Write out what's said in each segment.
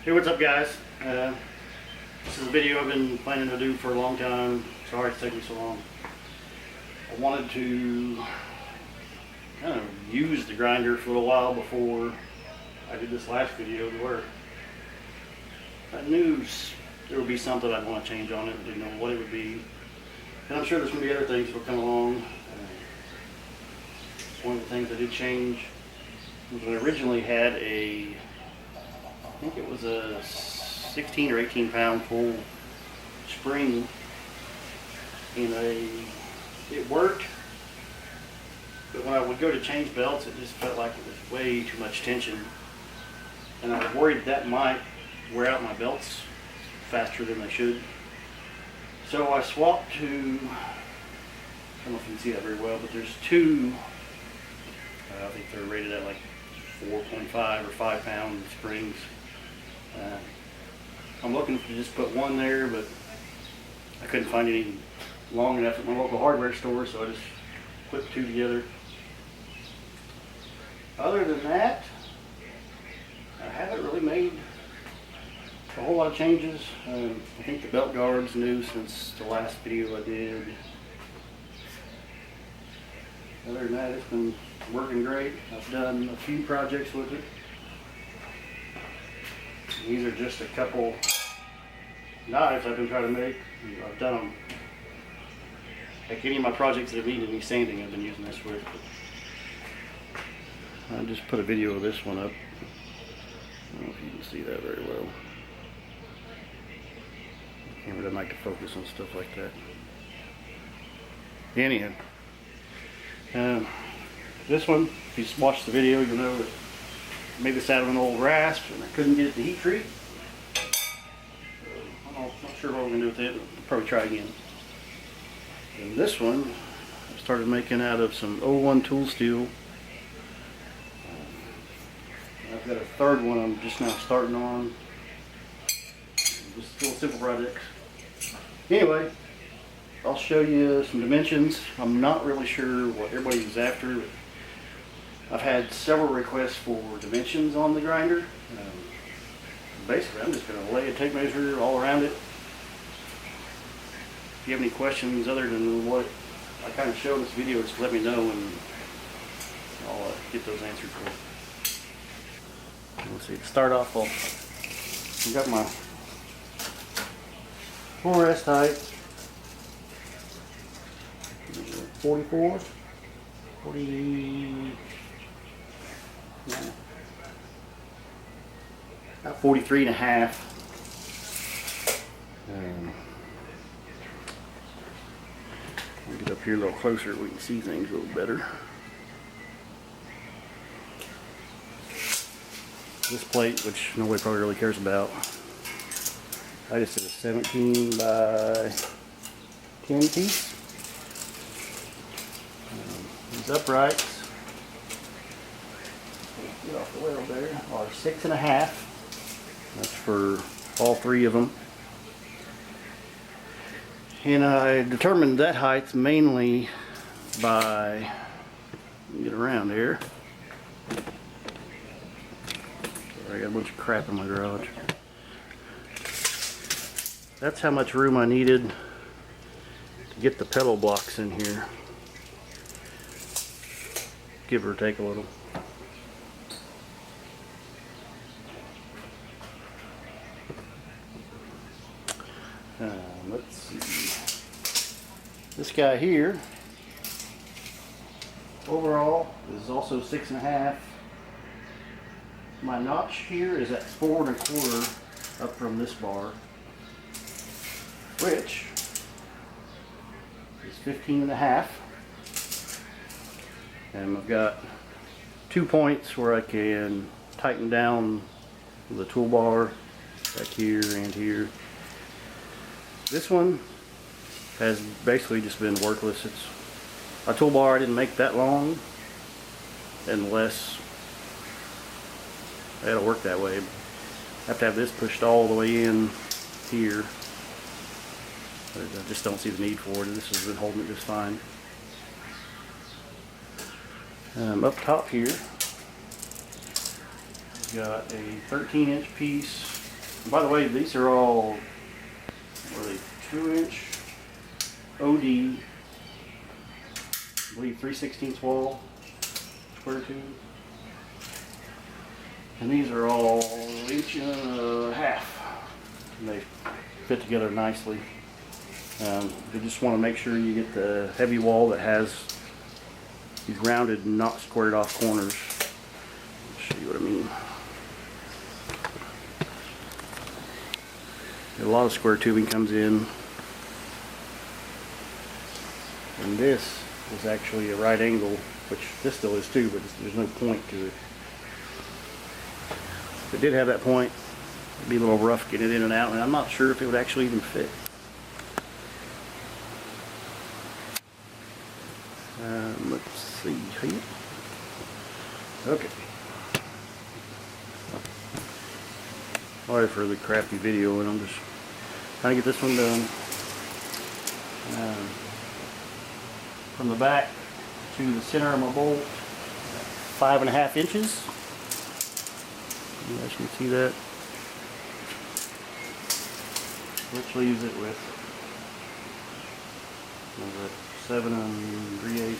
Hey, what's up, guys? This is a video I've been planning to do for a long time. Sorry it's taking so long. I wanted to kind of use the grinder for a little while before I did this last video, where I knew there would be something I'd want to change on it. I didn't know what it would be. And I'm sure there's going to be other things that will come along. One of the things I did change was I originally had I think it was a 16 or 18 pound full spring, and it worked, but when I would go to change belts, it just felt like it was way too much tension, and I was worried that might wear out my belts faster than they should. So I swapped to, I don't know if you can see that very well, but there's two, I think they're rated at like 4.5 or 5 pound springs. I'm looking to just put one there, but I couldn't find any long enough at my local hardware store, so I just put two together. Other than that, I haven't really made a whole lot of changes. I think the belt guard's new since the last video I did. Other than that, it's been working great. I've done a few projects with it. These are just a couple knives I've been trying to make. I've done them. Like any of my projects that have needed any sanding, I've been using this with. I just put a video of this one up. I don't know if you can see that very well. The camera doesn't like to focus on stuff like that. Anyhow, this one, if you watch the video, you'll know that I made this out of an old rasp and I couldn't get it to heat treat. I'm not sure what we're going to do with it. I'll probably try again. And this one I started making out of some 01 tool steel. I've got a third one I'm just now starting on. Just little simple projects. Anyway, I'll show you some dimensions. I'm not really sure what everybody was after. I've had several requests for dimensions on the grinder. Basically, I'm just going to lay a tape measure all around it. If you have any questions other than what I kind of showed in this video, just let me know and I'll get those answered for you. Let's see, to start off, I've got my 4S height, 44, 40, about 43 and a half. I'll get up here a little closer so we can see things a little better. This plate, which nobody probably really cares about, I just did a 17 by 10 piece. These uprights, get off the wheel there, are 6.5. That's for all three of them. And I determined that height mainly by, get around here. Sorry, I got a bunch of crap in my garage. That's how much room I needed to get the pedal blocks in here. Give or take a little. Let's see. This guy here, overall, is also 6.5. My notch here is at 4 1/4 up from this bar, which is 15.5. And I've got 2 points where I can tighten down the toolbar, back here and here. This one has basically just been worthless. It's a toolbar I didn't make that long, unless it'll work that way. I have to have this pushed all the way in here. But I just don't see the need for it. This has been holding it just fine. Up top here, got a 13-inch piece And by the way, these are all, what are they, 2-inch OD, I believe 3/16 wall, square tube. And these are all 1.5 inches. And they fit together nicely. You just want to make sure you get the heavy wall that has these rounded, not squared off corners. I'll show you what I mean. A lot of square tubing comes in. And this is actually a right angle, which this still is too, but there's no point to it. If it did have that point, it'd be a little rough getting it in and out, and I'm not sure if it would actually even fit. Let's see here. Okay. Sorry for the crappy video, and I'm just trying to get this one done. From the back to the center of my bolt, 5.5 inches. You guys can see that. Which leaves it with 7 3/8.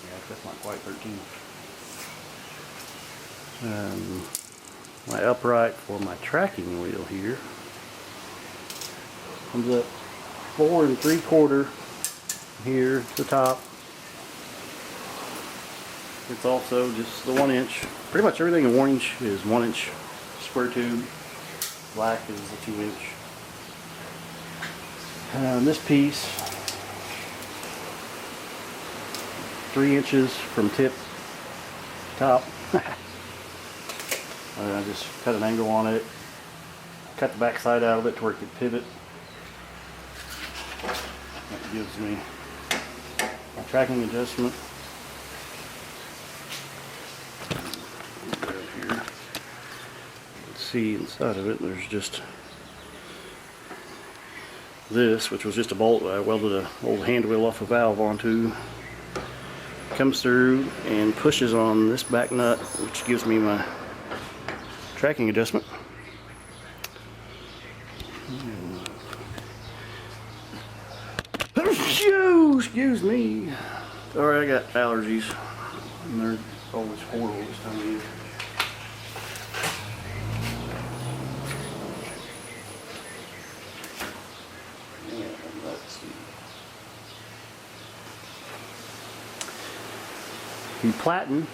Yeah, that's not quite 13. My upright for my tracking wheel here comes up 4 3/4 here to the top. It's also just the 1 inch. Pretty much everything in orange is 1 inch square tube. Black is the 2 inch. This piece, 3 inches from tip to top. I just cut an angle on it, cut the back side out of it to where it could pivot. That gives me a tracking adjustment. Here. Let's see inside of it, there's just this, which was just a bolt that I welded an old hand wheel off a valve onto. Comes through and pushes on this back nut, which gives me my tracking adjustment. Excuse me. Sorry, I got allergies, and they're always horrible this time of year. Let's see. The platen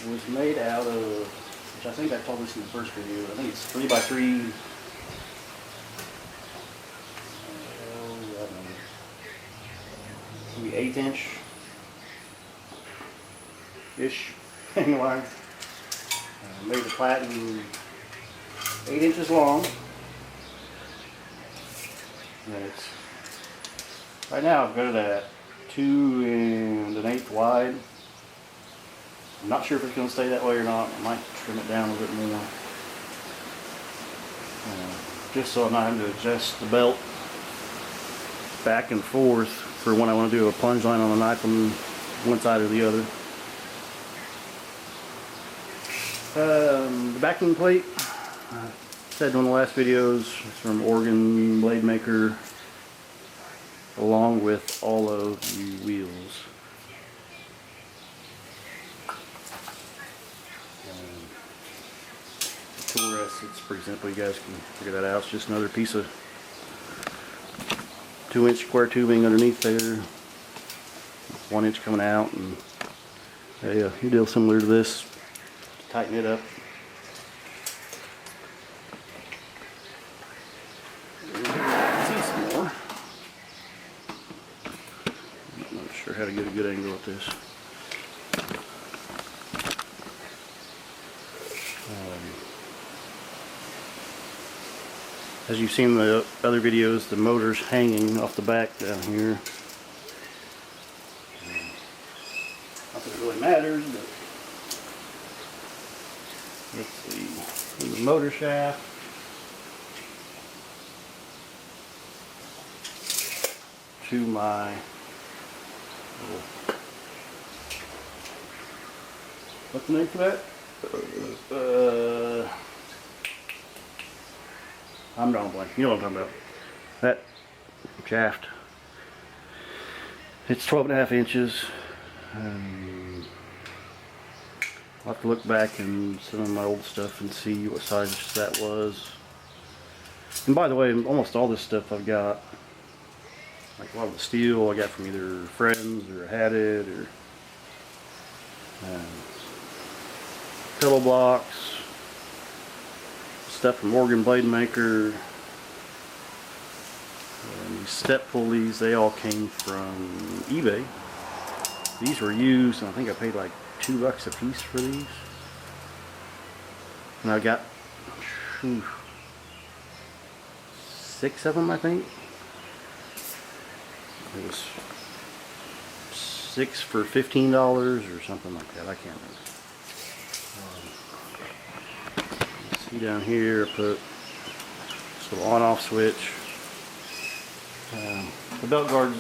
was made out of, which I think I told this in the first video, I think it's 3x3, maybe 1/8 inch ish hang wire. Made the platen 8 inches long. And it's, right now I've got it at 2 1/8 wide. I'm not sure if it's going to stay that way or not. I might trim it down a bit more. Just so I'm not having to adjust the belt back and forth for when I want to do a plunge line on a knife on one side or the other. The backing plate, I said in one of the last videos, it's from Oregon Blade Maker, along with all of the wheels. The tool rest, it's pretty simple, you guys can figure that out. It's just another piece of 2 inch square tubing underneath there, 1 inch coming out, and a deal similar to this. Tighten it up. See some more. I'm not sure how to get a good angle at this. As you've seen in the other videos, the motor's hanging off the back down here. Not that it really matters, but let's see. The motor shaft. To my little, what's the name for that? I'm drawing a blank. You know what I'm talking about. That shaft. It's 12.5 inches. I'll have to look back in some of my old stuff and see what size that was. And by the way, almost all this stuff I've got, like a lot of the steel I got from either friends or had it, or pillow blocks, stuff from Morgan Blade Maker, and these step pulleys, they all came from eBay. These were used, and I think I paid like $2 a piece for these. And I got 6 of them, I think. It was 6 for $15 or something like that. I can't remember. See down here, I put this little on-off switch. The belt guards,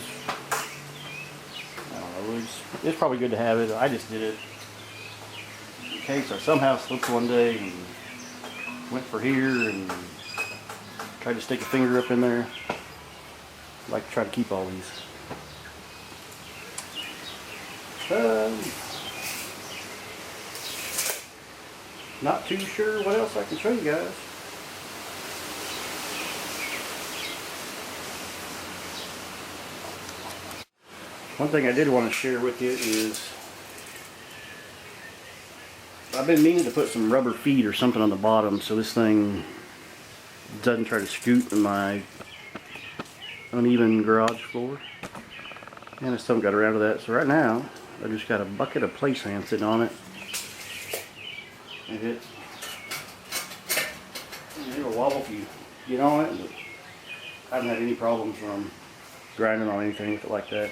I don't know, it's probably good to have it. I just did it in case I somehow slipped one day and went for here and tried to stick a finger up in there. I like to try to keep all these. Not too sure what else I can show you guys. One thing I did want to share with you is I've been meaning to put some rubber feet or something on the bottom so this thing doesn't try to scoot in my uneven garage floor. And I still haven't got around to that. So right now I just got a bucket of play sand sitting on it. And it'll wobble if you get on it, but I haven't had any problems from grinding on anything with it like that.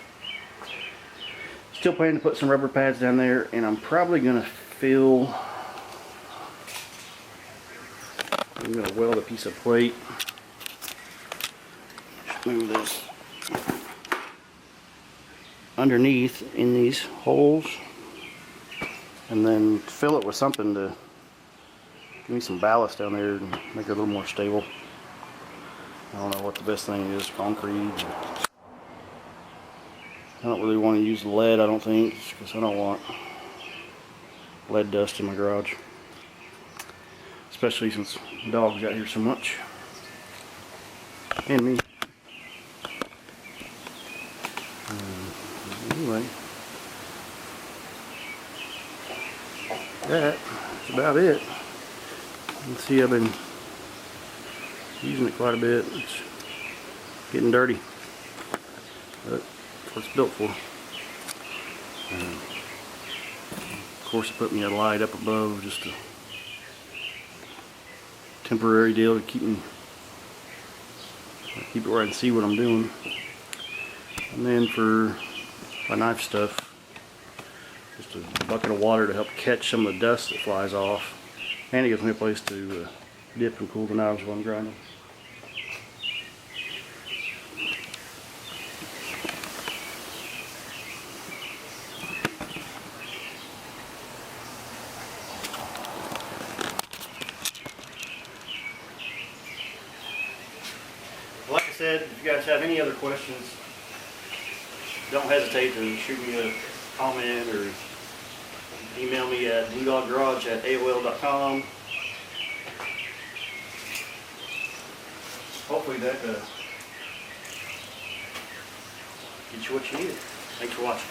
Still planning to put some rubber pads down there, and I'm probably going to I'm going to weld a piece of plate. Just move this underneath in these holes, and then fill it with something to give me some ballast down there and make it a little more stable. I don't know what the best thing is, concrete. I don't really want to use lead, I don't think, because I don't want lead dust in my garage. Especially since the dogs out here so much. And me. Anyway. That's about it. You can see I've been using it quite a bit. It's getting dirty. But that's what it's built for. Of course, it put me a light up above, just a temporary deal to keep it where I can see what I'm doing. And then for my knife stuff, just a bucket of water to help catch some of the dust that flies off. And it gives me a place to dip and cool the knives while I'm grinding. Like I said, if you guys have any other questions, don't hesitate to shoot me a comment or email me at BlueDogGarage@AOL.com. Hopefully that gets you what you needed. Thanks for watching.